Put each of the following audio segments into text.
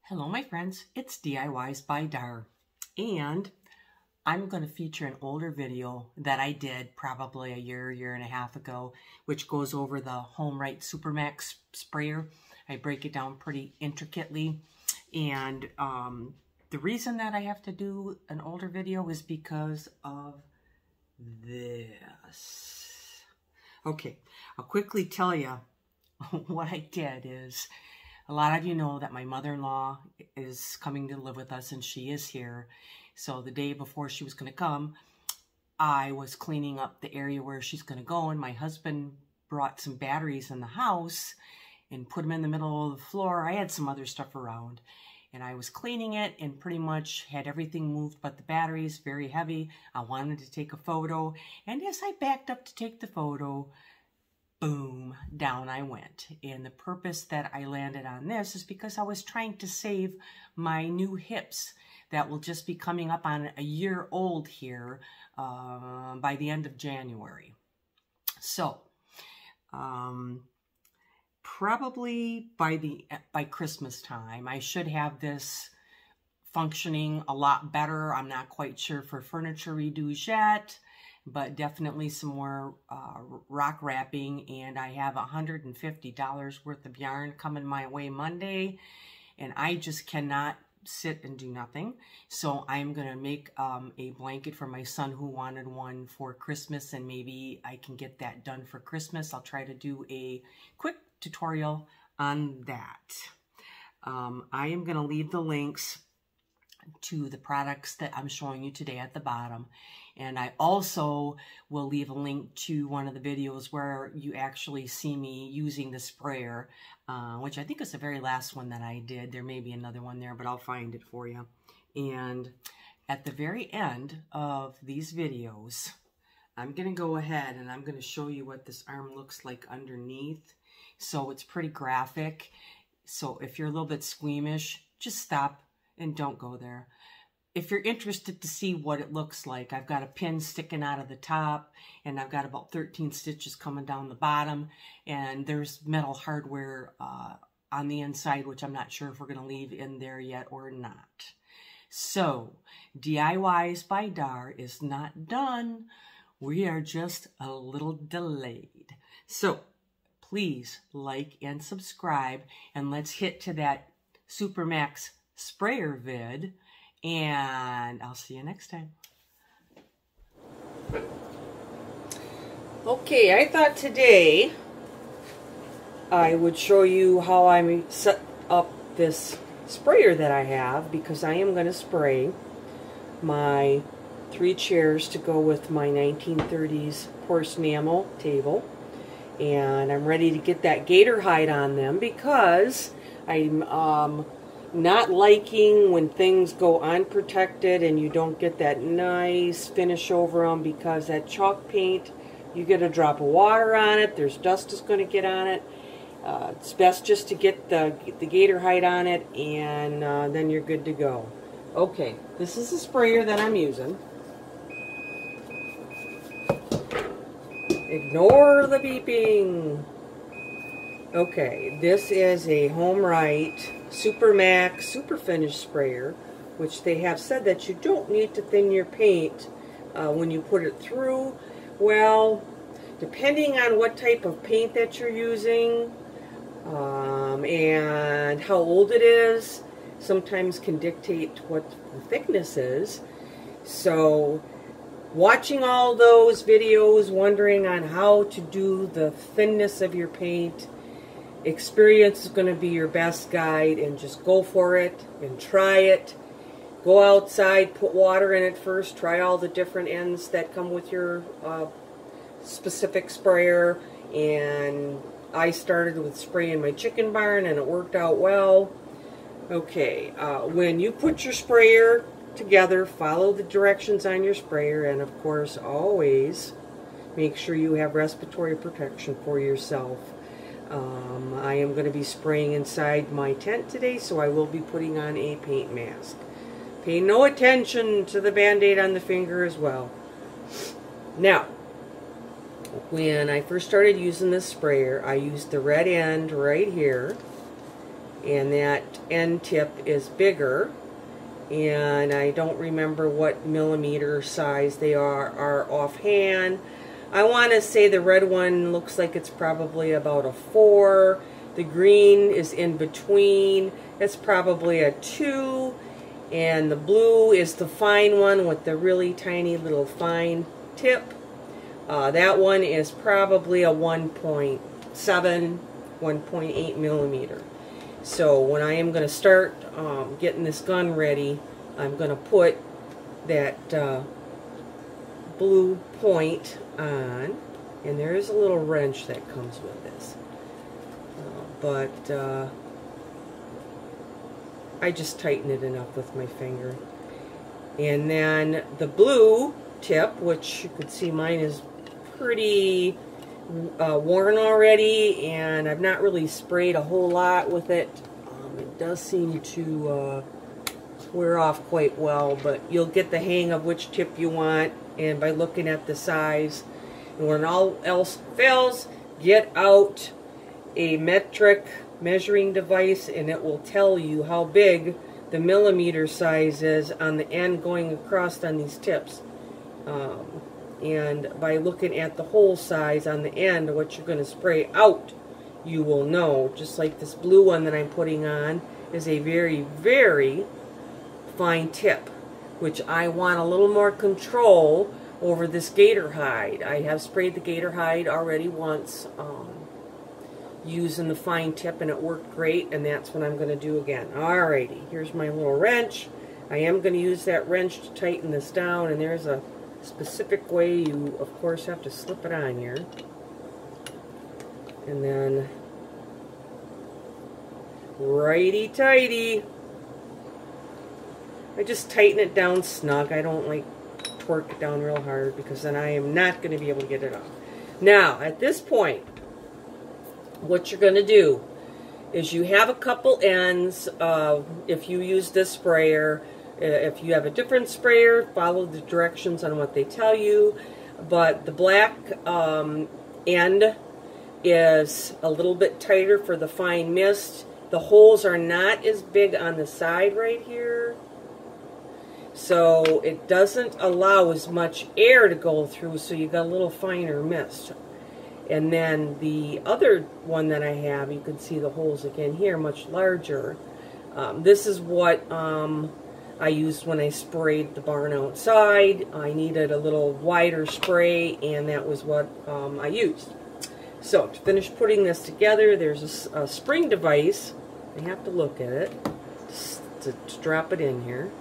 Hello my friends, it's diys-by-dar, and I'm going to feature an older video that I did probably a year and a half ago, which goes over the HomeRight Super Max sprayer. I break it down pretty intricately, and the reason that I have to do an older video is because of this. Okay, I'll quickly tell you what I did is, a lot of you know that my mother-in-law is coming to live with us, and she is here. So the day before she was going to come, I was cleaning up the area where she's going to go, and my husband brought some batteries in the house and put them in the middle of the floor. I had some other stuff around, and I was cleaning it and pretty much had everything moved but the batteries, very heavy. I wanted to take a photo, and as I backed up to take the photo, boom, down I went. And the purpose that I landed on this is because I was trying to save my new hips that will just be coming up on a year old here by the end of January. So, probably by Christmas time, I should have this functioning a lot better. I'm not quite sure for furniture redos yet, but definitely some more rock wrapping, and I have $150 worth of yarn coming my way Monday, and I just cannot sit and do nothing. So I'm going to make a blanket for my son who wanted one for Christmas, and maybe I can get that done for Christmas. I'll try to do a quick tutorial on that. I am going to leave the links to the products that I'm showing you today at the bottom. And I also will leave a link to one of the videos where you actually see me using the sprayer, which I think is the very last one that I did. There may be another one there, but I'll find it for you. And at the very end of these videos, I'm going to go ahead and I'm going to show you what this arm looks like underneath. So it's pretty graphic. So if you're a little bit squeamish, just stop and don't go there. If you're interested to see what it looks like, I've got a pin sticking out of the top, and I've got about 13 stitches coming down the bottom, and there's metal hardware on the inside, which I'm not sure if we're going to leave in there yet or not. So, diys-by-dar is not done. We are just a little delayed. So, please like and subscribe, and let's hit to that Super Max sprayer vid, and I'll see you next time. Okay, I thought today I would show you how I set up this sprayer that I have, because I am going to spray my 3 chairs to go with my 1930s horse mammal table, and I'm ready to get that gator hide on them because I'm not liking when things go unprotected and you don't get that nice finish over them, because that chalk paint, you get a drop of water on it, there's dust is going to get on it. It's best just to get the gator hide on it, and then you're good to go. Okay, this is the sprayer that I'm using. Ignore the beeping. Okay, this is a HomeRight Super Max Super Finish sprayer, which they have said that you don't need to thin your paint when you put it through. Well, depending on what type of paint that you're using and how old it is, sometimes can dictate what the thickness is. So, watching all those videos, wondering on how to do the thinness of your paint, experience is going to be your best guide, and just go for it and try it. Go outside, put water in it first, try all the different ends that come with your specific sprayer. And I started with spraying my chicken barn, and it worked out well. Okay, when you put your sprayer together, follow the directions on your sprayer, and of course always make sure you have respiratory protection for yourself. I am going to be spraying inside my tent today, so I will be putting on a paint mask. Pay no attention to the band-aid on the finger as well. Now, when I first started using this sprayer, I used the red end right here, and that end tip is bigger, and I don't remember what millimeter size they are offhand. I want to say the red one looks like it's probably about a 4. The green is in between. It's probably a 2. And the blue is the fine one with the really tiny little fine tip. That one is probably a 1.7, 1.8 millimeter. So when I am going to start getting this gun ready, I'm going to put that blue point on, and there is a little wrench that comes with this, but I just tighten it enough with my finger. And then the blue tip, which you could see mine is pretty worn already, and I've not really sprayed a whole lot with it. It does seem to wear off quite well, but you'll get the hang of which tip you want, and by looking at the size. And when all else fails, get out a metric measuring device, and it will tell you how big the millimeter size is on the end going across on these tips. And by looking at the hole size on the end of what you're going to spray out, you will know. Just like this blue one that I'm putting on is a very, very fine tip, which I want a little more control over this gator hide. I have sprayed the gator hide already once using the fine tip, and it worked great, and that's what I'm going to do again. Alrighty, here's my little wrench. I am going to use that wrench to tighten this down, and there's a specific way you, of course, have to slip it on here. And then righty-tighty. I just tighten it down snug. I don't like torque it down real hard, because then I am not going to be able to get it off. Now, at this point, what you're going to do is you have a couple ends. If you use this sprayer, if you have a different sprayer, follow the directions on what they tell you. But the black end is a little bit tighter for the fine mist. The holes are not as big on the side right here, so it doesn't allow as much air to go through, so you got a little finer mist. And then the other one that I have, you can see the holes again here, much larger. This is what I used when I sprayed the barn outside. I needed a little wider spray, and that was what I used. So to finish putting this together, there's a spring device. I have to look at it to drop it in here.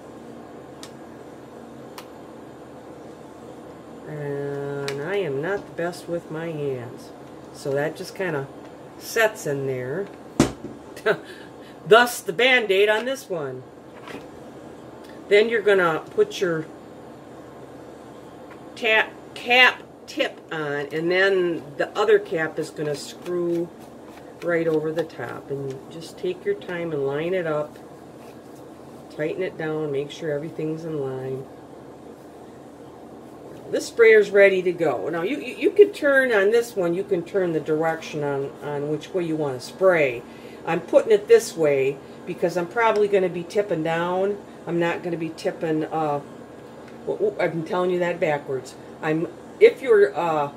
And I am not the best with my hands, so that just kind of sets in there. Thus the band-aid on this one. Then you're going to put your cap tip on, and then the other cap is going to screw right over the top. And you just take your time and line it up, tighten it down, make sure everything's in line. This sprayer's ready to go. Now you can turn on this one, you can turn the direction on which way you want to spray. I'm putting it this way because I'm probably going to be tipping down. I'm not going to be tipping, I'm telling you that backwards. If you're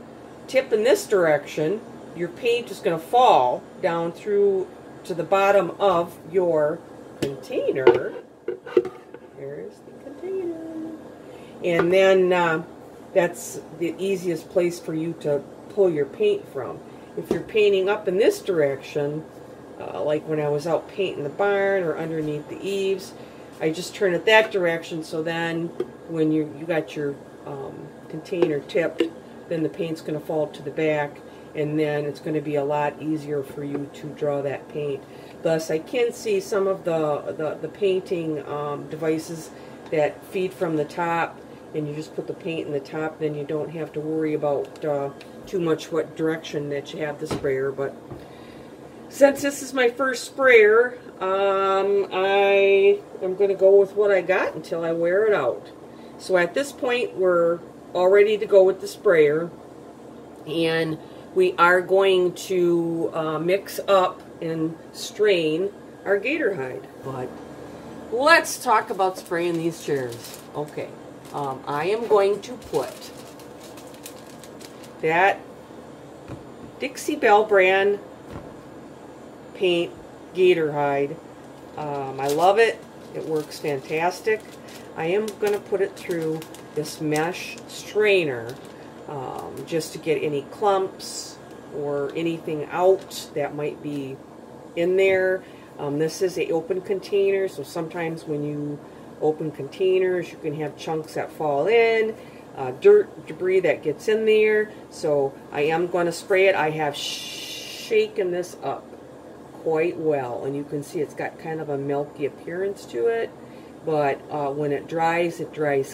tipping this direction, your paint is going to fall down through to the bottom of your container. There's the container. And then that's the easiest place for you to pull your paint from. If you're painting up in this direction, like when I was out painting the barn or underneath the eaves, I just turn it that direction, so then when you got your container tipped, then the paint's going to fall to the back, and then it's going to be a lot easier for you to draw that paint. Thus, I can see some of the painting devices that feed from the top, and you just put the paint in the top, then you don't have to worry about too much what direction that you have the sprayer. But since this is my first sprayer, I am going to go with what I got until I wear it out. So at this point, we're all ready to go with the sprayer. And we are going to mix up and strain our gator hide. But let's talk about spraying these chairs. Okay, I am going to put that Dixie Belle brand paint gator hide. I love it. It works fantastic. I am going to put it through this mesh strainer just to get any clumps or anything out that might be in there. This is an open container, so sometimes when you open containers you can have chunks that fall in, dirt, debris that gets in there. So I am going to spray it. I have shaken this up quite well, and you can see it's got kind of a milky appearance to it, but when it dries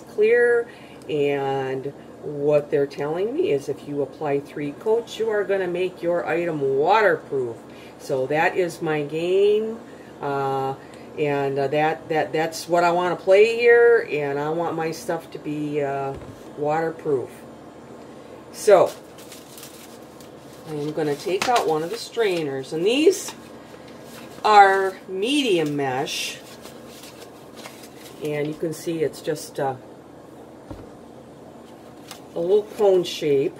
clear. And what they're telling me is if you apply 3 coats, you are going to make your item waterproof. So that is my game, and that's what I want to play here, and I want my stuff to be waterproof. So I'm going to take out one of the strainers, and these are medium mesh, and you can see it's just a little cone shape.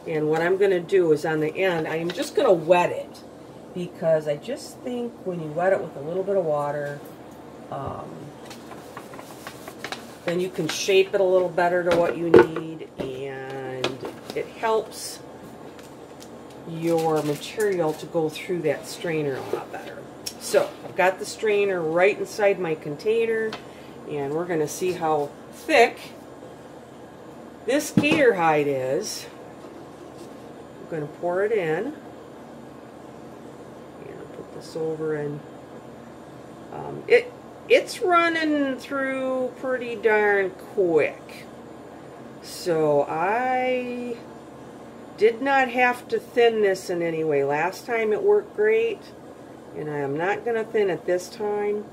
And what I'm going to do is on the end, I am just going to wet it, because I just think when you wet it with a little bit of water, then you can shape it a little better to what you need, and it helps your material to go through that strainer a lot better. So I've got the strainer right inside my container, and we're going to see how thick this gator hide is. I'm going to pour it in, and put this over, and it's running through pretty darn quick. So I did not have to thin this in any way. Last time it worked great, and I am not going to thin it this time.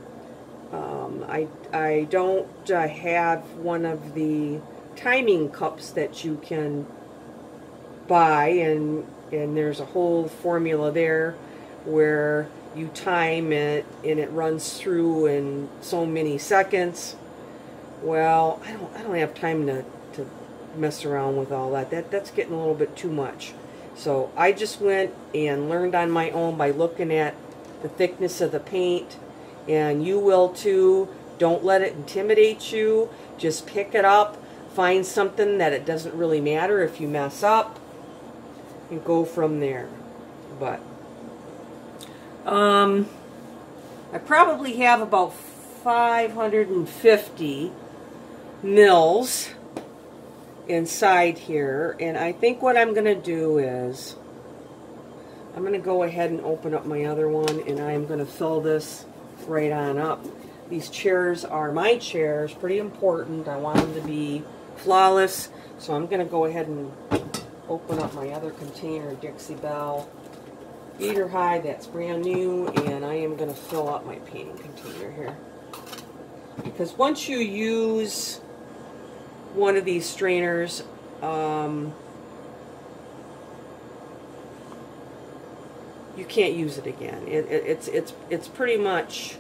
I don't have one of the timing cups that you can buy, and there's a whole formula there where you time it and it runs through in so many seconds. Well, I don't have time to mess around with all that. That's getting a little bit too much. So I just went and learned on my own by looking at the thickness of the paint, and you will too. Don't let it intimidate you. Just pick it up, find something that it doesn't really matter if you mess up, and go from there. But I probably have about 550 mils inside here, and I think what I'm going to do is I'm going to go ahead and open up my other one, and I'm going to fill this right on up. These chairs are my chairs, pretty important. I want them to be flawless, so I'm going to go ahead and open up my other container, Dixie Belle gator hide, that's brand new, and I am going to fill up my painting container here. Because once you use one of these strainers, you can't use it again. It's pretty much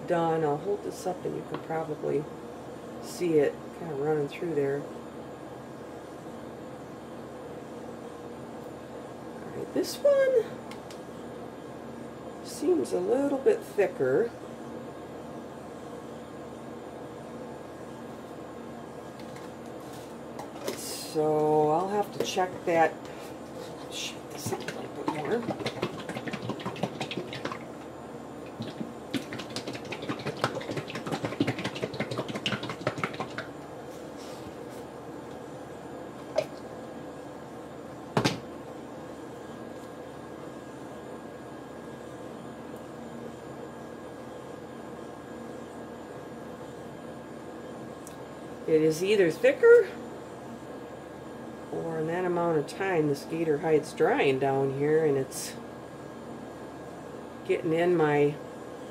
done. I'll hold this up and you can probably see it kind of running through there. Alright, this one seems a little bit thicker. So I'll have to check that. Shake this up a little bit more. It is either thicker, or in that amount of time this gator hide's drying down here and it's getting in my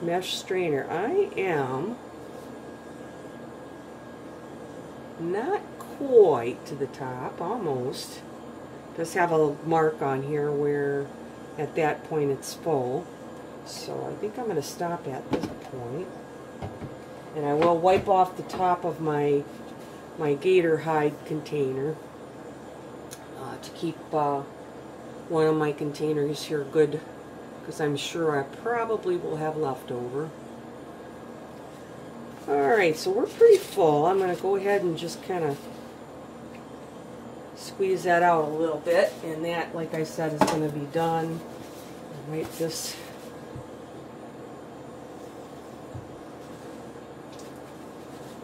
mesh strainer. I am not quite to the top, almost, does have a mark on here where at that point it's full. So I think I'm going to stop at this point. And I will wipe off the top of my gator hide container to keep one of my containers here good, because I'm sure I probably will have leftover. Alright, so we're pretty full. I'm going to go ahead and just kind of squeeze that out a little bit, and that, like I said, is going to be done. Wipe this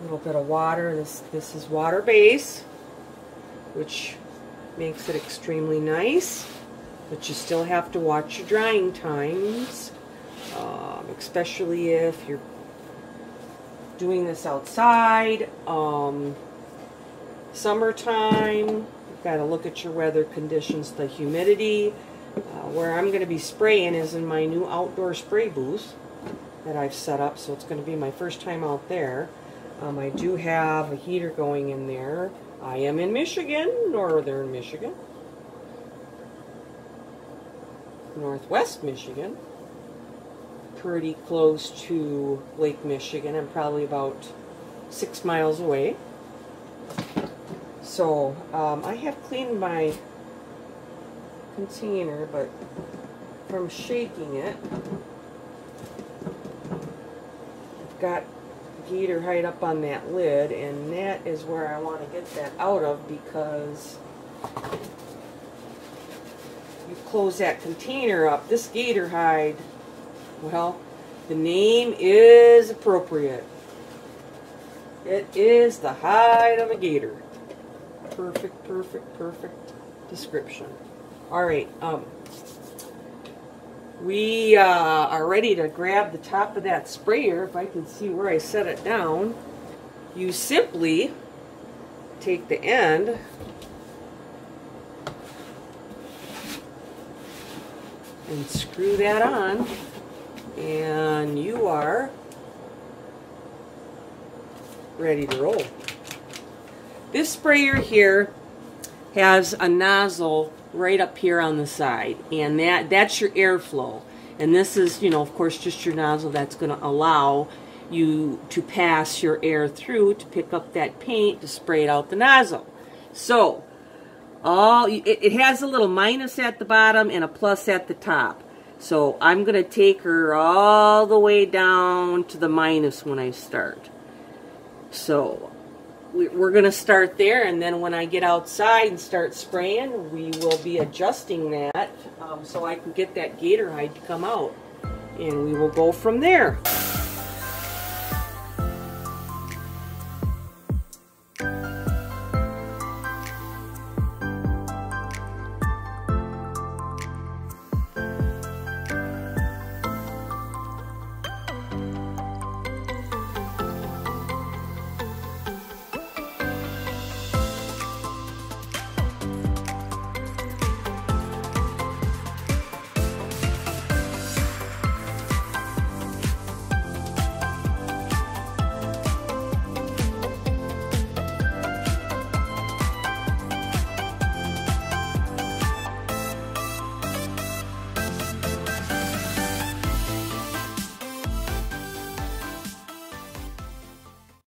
little bit of water. This is water base, which makes it extremely nice, but you still have to watch your drying times, especially if you're doing this outside. Summertime, you've got to look at your weather conditions, the humidity. Where I'm going to be spraying is in my new outdoor spray booth that I've set up, so it's going to be my first time out there. I do have a heater going in there. I am in Michigan, northern Michigan, northwest Michigan, pretty close to Lake Michigan. I'm probably about 6 miles away. So I have cleaned my container, but from shaking it, I've got gator hide up on that lid, and that is where I want to get that out of, because you close that container up. This gator hide, well, the name is appropriate. It is the hide of a gator. Perfect, perfect, perfect description. Alright, we are ready to grab the top of that sprayer. If I can see where I set it down, you simply take the end and screw that on, and you are ready to roll. This sprayer here has a nozzle right up here on the side, and that's your airflow. And this is, you know, of course, just your nozzle that's going to allow you to pass your air through to pick up that paint to spray it out the nozzle. So it has a little minus at the bottom and a plus at the top. So I'm going to take her all the way down to the minus when I start. So we're going to start there, and then when I get outside and start spraying, we will be adjusting that so I can get that gator hide to come out, and we will go from there.